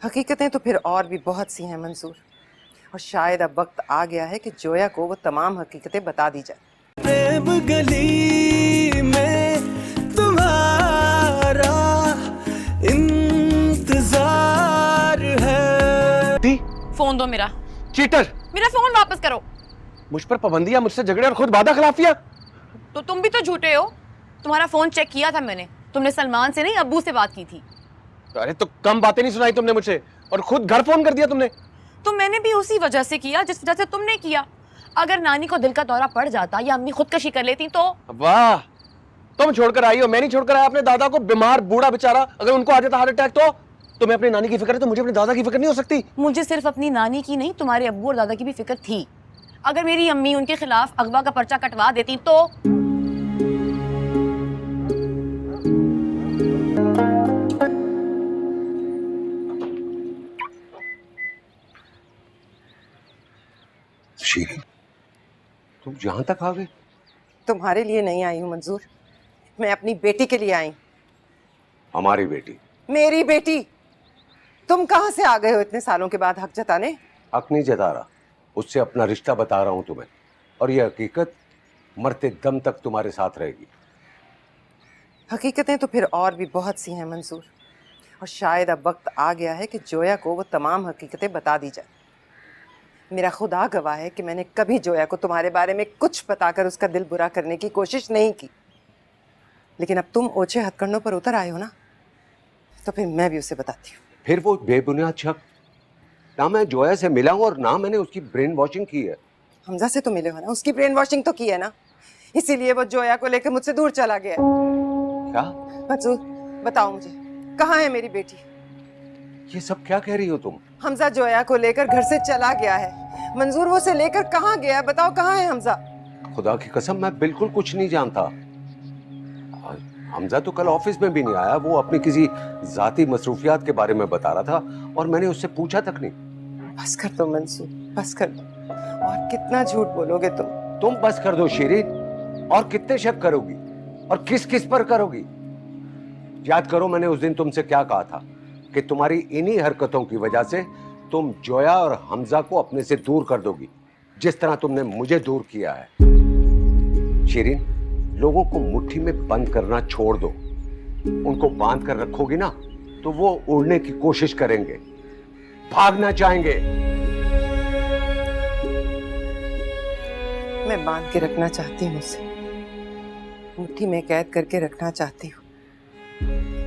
हकीकतें तो फिर और भी बहुत सी हैं मंसूर, और शायद अब वक्त आ गया है कि जोया को वो तमाम हकीकतें बता दी जाए। प्रेम गली में तुम्हारा इंतजार है। फोन दो मेरा। चीटर! मेरा फोन वापस करो। मुझ पर पाबंदियां, मुझसे झगड़े और खुद वादा खिलाफियां। तो तुम भी तो झूठे हो। तुम्हारा फोन चेक किया था मैंने। तुमने सलमान से नहीं, अब्बू से बात की थी। अरे तो कम बातें नहीं सुनाई तुमने मुझसे, और खुद घर फोन कर दिया तुमने। तो मैंने भी उसी वजह से किया जिस वजह से तुमने किया। अगर नानी को दिल का दौरा पड़ जाता या अम्मी खुदकशी कर लेती तो। वाह, तुम छोड़कर आई हो, मैं नहीं छोड़कर आया अपने दादा को। बीमार बूढ़ा बेचारा, अगर उनको आ जाता हार्ट अटैक तो तुम्हें अपनी नानी की फिक्र है, तो मुझे अपने दादा की फिक्र नहीं हो सकती? मुझे सिर्फ अपनी नानी की नहीं, तुम्हारे अब्बू और दादा की भी फिक्र थी। अगर मेरी अम्मी उनके खिलाफ अगवा का पर्चा कटवा देती तो। शीरीन, तुम जहां तक आ गई? तुम्हारे लिए नहीं आई हूँ मंजूर, मैं अपनी बेटी के लिए आई। हमारी बेटी? मेरी बेटी। तुम कहाँ से आ गए हो इतने सालों के बाद हक जताने? हक नहीं जता रहा, उससे अपना रिश्ता बता रहा हूं तुम्हें, और यह हकीकत मरते दम तक तुम्हारे साथ रहेगी। हकीकतें तो फिर और भी बहुत सी हैं मंसूर, और शायद अब वक्त आ गया है कि जोया को वो तमाम हकीकतें बता दी जाए। मेरा खुदा गवाह है कि मैंने कभी जोया को तुम्हारे बारे में कुछ बताकर उसका दिल बुरा करने की कोशिश नहीं की, लेकिन अब तुम ओछे हथकंडों पर उतर आए हो ना, तो फिर मैं भी उसे बताती हूँ। फिर वो बेबुनियाद शक? ना मैं जोया से मिला हूं और ना मैंने उसकी ब्रेन वॉशिंग की है। हमजा से तो मिले हो ना, उसकी ब्रेन वॉशिंग तो की है ना, इसीलिए वो जोया को लेकर मुझसे दूर चला गया। क्या? मंसूर बताओ मुझे, कहाँ है मेरी बेटी? ये सब क्या कह रही हो तुम? हमजा जोया को लेकर घर से चला गया है। मंजूर वो उसे लेकर कहाँ गया, बताओ कहाँ है हमजा? खुदा की कसम मैं बिल्कुल कुछ नहीं जानता। हमजा तो कल ऑफिस में भी नहीं आया, वो अपनी किसी जाती मसरूफियात के बारे में बता रहा था और मैंने उससे पूछा तक नहीं। बस कर दो मंसूर, बस कर दो। और कितना झूठ बोलोगे तुम? तुम बस कर दो शीरीन, और कितने शक करोगी और किस किस पर करोगी? याद करो मैंने उस दिन तुमसे क्या कहा था कि तुम्हारी इन्हीं हरकतों की वजह से तुम जोया और हमजा को अपने से दूर कर दोगी, जिस तरह तुमने मुझे दूर किया है। शीरीन, लोगों को मुट्ठी में बंद करना छोड़ दो। उनको बांध कर रखोगी ना तो वो उड़ने की कोशिश करेंगे, भागना चाहेंगे। मैं बांध के रखना चाहती हूँ उसे, मुट्ठी में कैद करके रखना चाहती हूँ,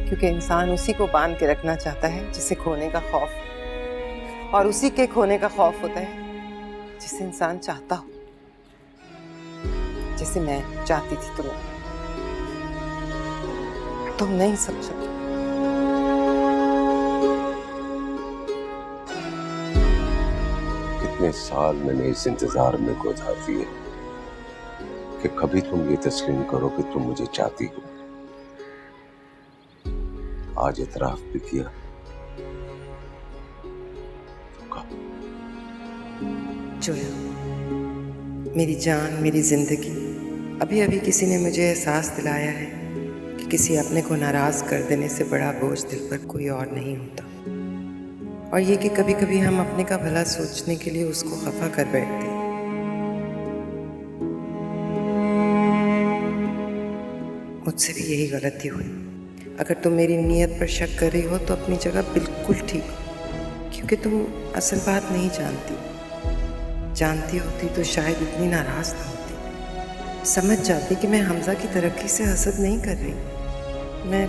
क्योंकि इंसान उसी को बांध के रखना चाहता है जिसे खोने का खौफ, और उसी के खोने का खौफ होता है जिसे इंसान चाहता हो, जैसे मैं चाहती थी तुम्हें। तुम नहीं समझोगे। कितने साल मैंने इस इंतजार में गुजार दिए कि कभी तुम ये तस्लीम करो कि तुम मुझे चाहती हो। आज इतराफ भी किया। जोया, मेरी जान, मेरी जिंदगी, अभी अभी किसी ने मुझे एहसास दिलाया है कि किसी अपने को नाराज कर देने से बड़ा बोझ दिल पर कोई और नहीं होता, और ये कि कभी कभी हम अपने का भला सोचने के लिए उसको खफा कर बैठते हैं। मुझसे भी यही गलती हुई। अगर तुम मेरी नीयत पर शक कर रही हो तो अपनी जगह बिल्कुल ठीक हो, क्योंकि तुम असल बात नहीं जानती। जानती होती तो शायद इतनी नाराज ना होती, समझ जाती कि मैं हमजा की तरक्की से हसद नहीं कर रही। मैं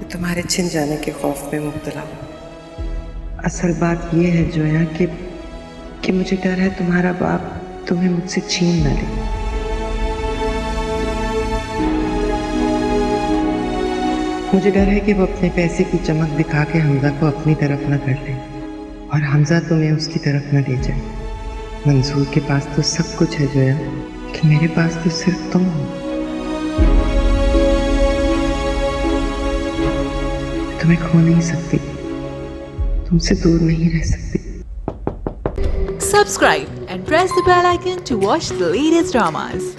तुम्हारे छिन जाने के खौफ में मुब्तला हूँ। असल बात यह है जोया कि मुझे डर है तुम्हारा बाप तुम्हें मुझसे छीन न ले। मुझे डर है कि वो अपने पैसे की चमक दिखा के हमजा को अपनी तरफ न कर ले, और हमजा तुम्हें उसकी तरफ न ले जाए। मंसूर के पास तो सब कुछ है जोया, कि मेरे पास तो सिर्फ तुम हो। तुम्हें खो नहीं सकती, तुमसे दूर नहीं रह सकती। Subscribe and press the bell icon to watch the latest dramas.